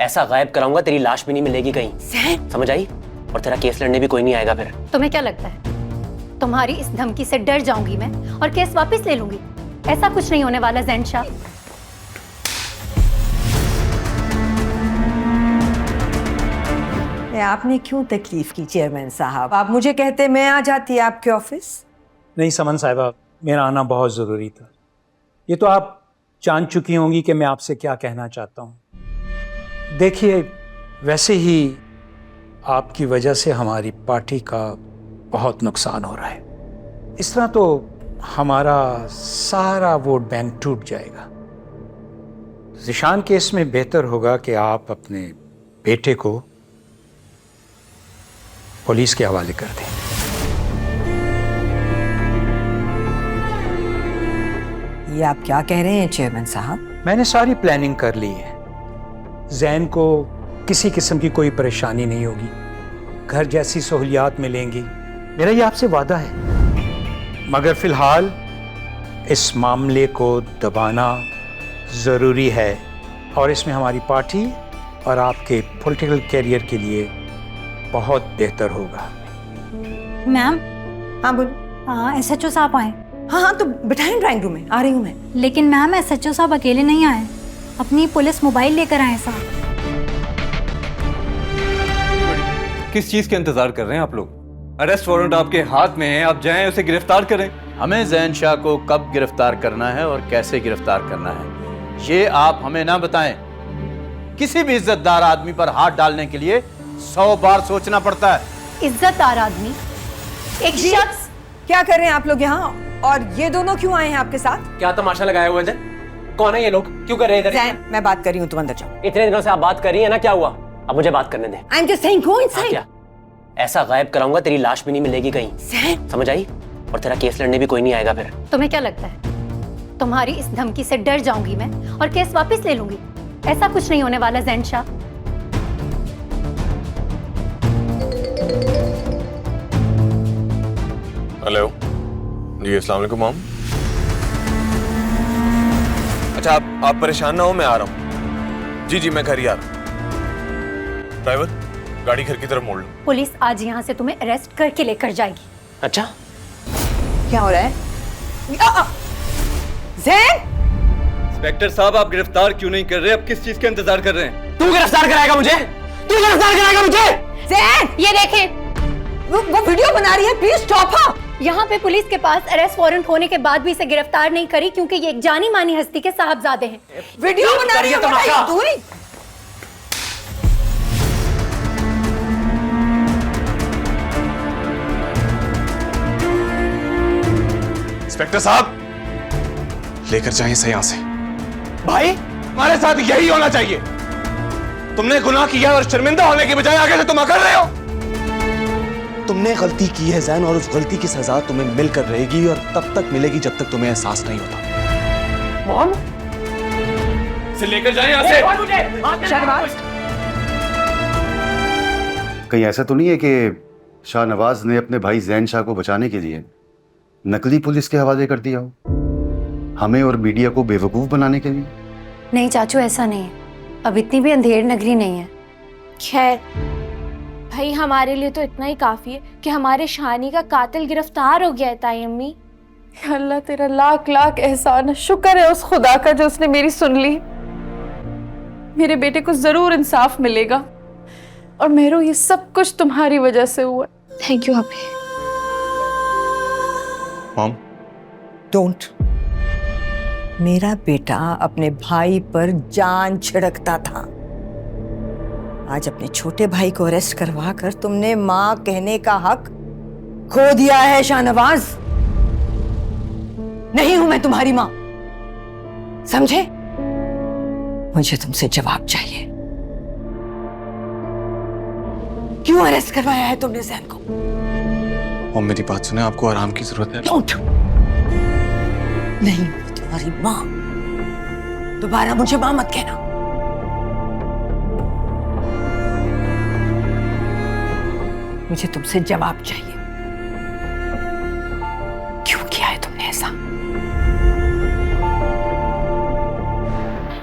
ऐसा गायब कराऊंगा तेरी लाश भी नहीं मिलेगी कहीं, समझ आई? और तेरा केस लड़ने भी कोई नहीं आएगा फिर। तुम्हें क्या लगता है तुम्हारी इस धमकी से डर जाऊंगी मैं और केस वापस ले लूंगी? ऐसा कुछ नहीं होने वाला ज़ैन शाह। आपने क्यों तकलीफ की चेयरमैन साहब? आप मुझे कहते मैं आ जाती आपके ऑफिस। नहीं समन साहिबा, मेरा आना बहुत ज़रूरी था। ये तो आप जान चुकी होंगी कि मैं आपसे क्या कहना चाहता हूँ। देखिए, वैसे ही आपकी वजह से हमारी पार्टी का बहुत नुकसान हो रहा है। इस तरह तो हमारा सारा वोट बैंक टूट जाएगा। ज़िशान केस में बेहतर होगा कि आप अपने बेटे को पुलिस के हवाले कर दें। ये आप क्या कह रहे हैं चेयरमैन साहब? मैंने सारी प्लानिंग कर ली है। ज़ैन को किसी किस्म की कोई परेशानी नहीं होगी, घर जैसी सहूलियात मिलेंगी, मेरा ये आपसे वादा है। मगर फिलहाल इस मामले को दबाना ज़रूरी है और इसमें हमारी पार्टी और आपके पॉलिटिकल कैरियर के लिए बहुत बेहतर होगा। मैम। हाँ बोलो। SHO साहब आए। हाँ तो बिठाएं ड्राइंग रूम में, आ रही हूँ मैं। लेकिन मैम SHO साहब अकेले नहीं आए, अपनी पुलिस मोबाइल लेकर आए साहब। किस चीज के इंतजार कर रहे हैं आप लोग? अरेस्ट वारंट आपके हाथ में है, आप जाएं उसे गिरफ्तार करें। हमें ज़ैन शाह को कब गिरफ्तार करना है और कैसे गिरफ्तार करना है, ये आप हमें ना बताएं। किसी भी इज्जतदार आदमी पर हाथ डालने के लिए 100 बार सोचना पड़ता है। इज्जतदार आदमी? एक शख्स? क्या कर रहे हैं आप लोग यहाँ? और ये दोनों क्यों आए हैं आपके साथ? क्या तमाशा लगाए हुए थे? कौन है ये लोग? क्यों कर रहे हैं इधर? मैं बात कर रही हूँ, तुम अंदर जाओ। इतने दिनों से आप बात कर रही है ना, क्या हुआ? अब मुझे बात करने दे। I'm just saying, go inside. क्या? ऐसा गायब कराऊंगा तेरी लाश भी नहीं मिलेगी कहीं, समझ आई? और तेरा केस लड़ने भी कोई नहीं आएगा फिर। तुम्हें क्या लगता है तुम्हारी इस धमकी से डर जाऊंगी मैं और केस वापस ले लूंगी? ऐसा कुछ नहीं होने वाला ज़ैन शाह। हेलो जी, अस्सलाम वालेकुम मॉम। अच्छा आप परेशान ना हो, मैं आ रहा हूँ। जी मैं घर ही आ रहा हूँ। ड्राइवर, गाड़ी घर की तरफ मोड़ लो। पुलिस आज यहाँ से तुम्हें अरेस्ट करके लेकर जाएगी। अच्छा, क्या हो रहा है? ज़ैन! इंस्पेक्टर साहब, आप गिरफ्तार क्यों नहीं कर रहे? अब किस चीज का इंतजार कर रहे हैं? तू गिरफ्तार कराएगा मुझे? तू गिरफ्तार कराएगा मुझे? ज़ैन! ये देखें, वो वीडियो बना रही है, प्लीज स्टॉप। हाँ, यहाँ पे पुलिस के पास अरेस्ट वारंट होने के बाद भी इसे गिरफ्तार नहीं करी क्योंकि ये एक जानी मानी हस्ती के साहबजादे हैं। वीडियो बना रही है तमाशा। इंस्पेक्टर साहब, लेकर जाइए इसे यहाँ से। भाई, हमारे साथ यही होना चाहिए। तुमने गुनाह किया और शर्मिंदा होने के बजाय आगे से तुम अकड़ रहे हो। तुमने गलती की है ज़ैन, और उस गलती की सजा तुम्हें मिलकर रहेगी और तब तक मिलेगी जब तक तुम्हें एहसास नहीं होता। मोहन, इसे लेकर जाइए यहाँ से। शहनवाज, कहीं ऐसा तो नहीं है कि शाहनवाज ने अपने भाई ज़ैन शाह को बचाने के लिए नकली पुलिस के हवाले कर दिया हो, हमें और मीडिया को बेवकूफ बनाने के लिए? नहीं चाचू, ऐसा नहीं है। अब इतनी भी अंधेर नगरी नहीं है। खैर भाई, हमारे लिए तो इतना ही काफी है कि हमारे शानी का कातिल गिरफ्तार हो गया है। ताई अम्मी, अल्लाह तेरा लाख लाख एहसान है, शुक्र है उस खुदा का जो उसने मेरी सुन ली। मेरे बेटे को जरूर इंसाफ मिलेगा। और मेहरू, ये सब कुछ तुम्हारी वजह से हुआ। थैंक यू अभी। Mom, don't. मेरा बेटा अपने भाई पर जान छिड़कता था। आज अपने छोटे भाई को अरेस्ट करवा कर तुमने मां कहने का हक खो दिया है। शाहनवाज, नहीं हूं मैं तुम्हारी मां, समझे? मुझे तुमसे जवाब चाहिए। क्यों अरेस्ट करवाया है तुमने ज़ैन को? मॉम मेरी बात सुने, आपको आराम की जरूरत है। डोंट। नहीं मैं तुम्हारी मां, दोबारा मुझे मां मत कहना। मुझे तुमसे जवाब चाहिए। क्यों किया है तुमने ऐसा?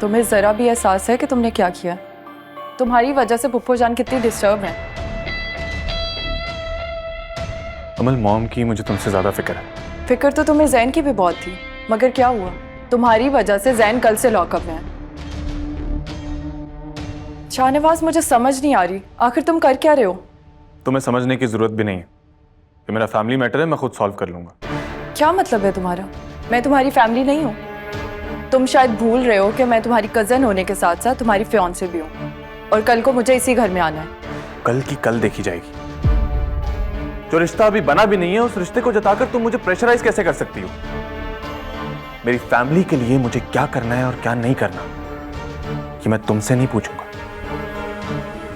तुम्हें जरा भी एहसास है कि तुमने क्या किया? तुम्हारी वजह से पुप्पो जान कितनी डिस्टर्ब है। अमल, मॉम की मुझे तुमसे ज्यादा फिक्र है। फिक्र तो तुम्हें जैन की भी बहुत थी, मगर क्या हुआ? तुम्हारी वजह से जैन कल से लॉकअप में है। शाहनवाज, मुझे समझ नहीं आ रही, आखिर तुम कर क्या रहे हो? तुम्हें समझने की जरूरत भी नहीं है। ये मेरा फैमिली मैटर है, मैं खुद सॉल्व कर लूंगा। क्या मतलब है तुम्हारा? मैं तुम्हारी फैमिली नहीं हूँ। तुम शायद भूल रहे हो कि मैं तुम्हारी कजन होने के साथ साथ तुम्हारी फियांसे भी हूँ, और कल को मुझे इसी घर में आना है। कल की कल देखी जाएगी। जो रिश्ता अभी बना भी नहीं है, उस रिश्ते को जताकर तुम मुझे प्रेशराइज कैसे कर सकती हो? मेरी फैमिली के लिए मुझे क्या करना है और क्या नहीं करना, कि मैं तुमसे नहीं पूछूंगा,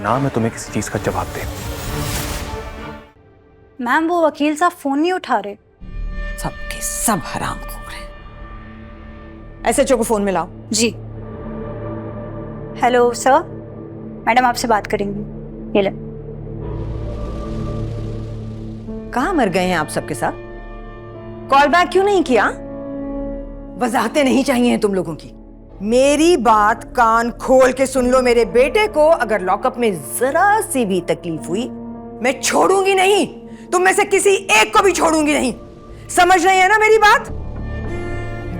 ना मैं तुम्हें किसी चीज का जवाब दे। मैम, वो वकील साहब फोन नहीं उठा रहे। सबके सब हरामखोर हैं। एसएचओ को फोन मिलाओ। जी। हेलो सर, मैडम आपसे बात करेंगी। ये ले। कहाँ मर गए हैं आप सबके साथ? कॉल बैक क्यों नहीं किया? वजाहतें नहीं चाहिए तुम लोगों की। मेरी बात कान खोल के सुन लो। मेरे बेटे को अगर लॉकअप में जरा सी भी तकलीफ हुई, मैं छोड़ूंगी नहीं। तुम में से किसी एक को भी छोड़ूंगी नहीं। समझ रही है ना मेरी बात?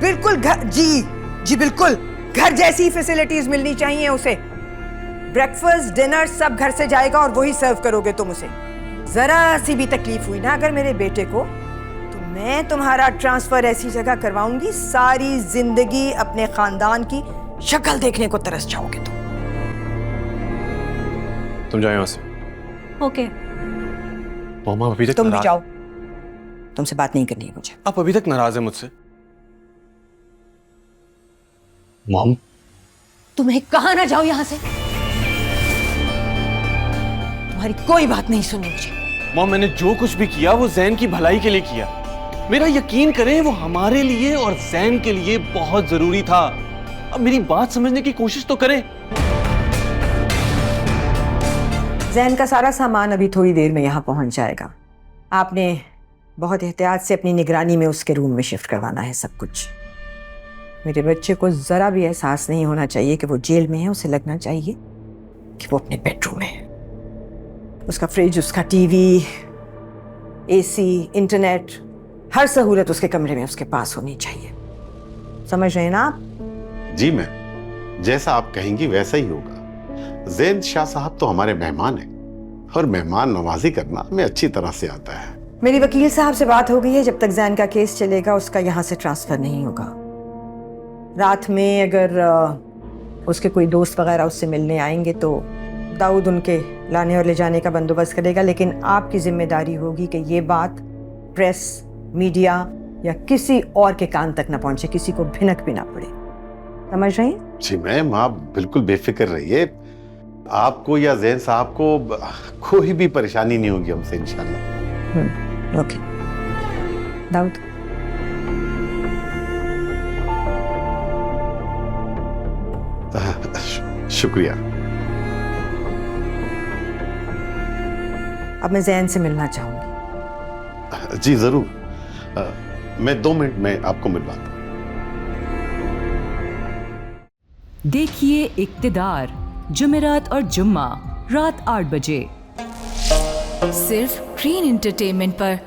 बिल्कुल घर, जी बिल्कुल घर जैसी फैसिलिटीज मिलनी चाहिए उसे। ब्रेकफास्ट, डिनर सब घर से जाएगा और वही सर्व करोगे तुम उसे। जरा सी भी तकलीफ हुई ना अगर मेरे बेटे को, तो मैं तुम्हारा ट्रांसफर ऐसी जगह करवाऊंगी, सारी जिंदगी अपने खानदान की शक्ल देखने को तरस जाओगे तुम जाओ यहां से। ओके। मम्मा अभी तक तुम भी जाओ, तुमसे बात नहीं करनी है मुझे। आप अभी तक नाराज है मुझसे? मॉम, तुम्हें कहा ना जाओ यहां से। तुम्हारी कोई बात नहीं सुनी मुझे। मॉम, मैंने जो कुछ भी किया वो जैन की भलाई के लिए किया। मेरा यकीन करें, वो हमारे लिए और जैन के लिए बहुत जरूरी था। अब मेरी बात समझने की कोशिश तो करें। जैन का सारा सामान अभी थोड़ी देर में यहाँ पहुंच जाएगा। आपने बहुत एहतियात से अपनी निगरानी में उसके रूम में शिफ्ट करवाना है सब कुछ। मेरे बच्चे को जरा भी एहसास नहीं होना चाहिए कि वो जेल में है। उसे लगना चाहिए कि वो अपने बेडरूम में है। उसका फ्रिज, उसका टीवी, एसी, इंटरनेट, हर सहूलत उसके कमरे में उसके पास होनी चाहिए। समझ रहे हैं ना आप? जी मैम, जैसा आप कहेंगी वैसा ही होगा। जैन शाह साहब तो हमारे मेहमान हैं और मेहमान नवाजी करना हमें अच्छी तरह से आता है। मेरी वकील साहब से बात हो गई है, जब तक जैन का केस चलेगा उसका यहाँ से ट्रांसफर नहीं होगा। रात में अगर उसके कोई दोस्त वगैरह उससे मिलने आएंगे तो दाऊद उनके लाने और ले जाने का बंदोबस्त करेगा, लेकिन आपकी जिम्मेदारी होगी कि ये बात प्रेस, मीडिया या किसी और के कान तक ना पहुंचे, किसी को भिनक भी ना पड़े। समझ रही हैं? जी मैम, आप बिल्कुल बेफिक्र रहिए। आपको या जैन साहब को कोई भी परेशानी नहीं होगी हमसे इंशाल्लाह। ओके दाऊद। शुक्रिया। अब मैं जैन से मिलना चाहूंगी। जी जरूर। मैं 2 मिनट में आपको मिलवाता हूं। देखिए इक्तिदार, जुमेरात और जुम्मा रात 8 बजे सिर्फ ग्रीन एंटरटेनमेंट पर।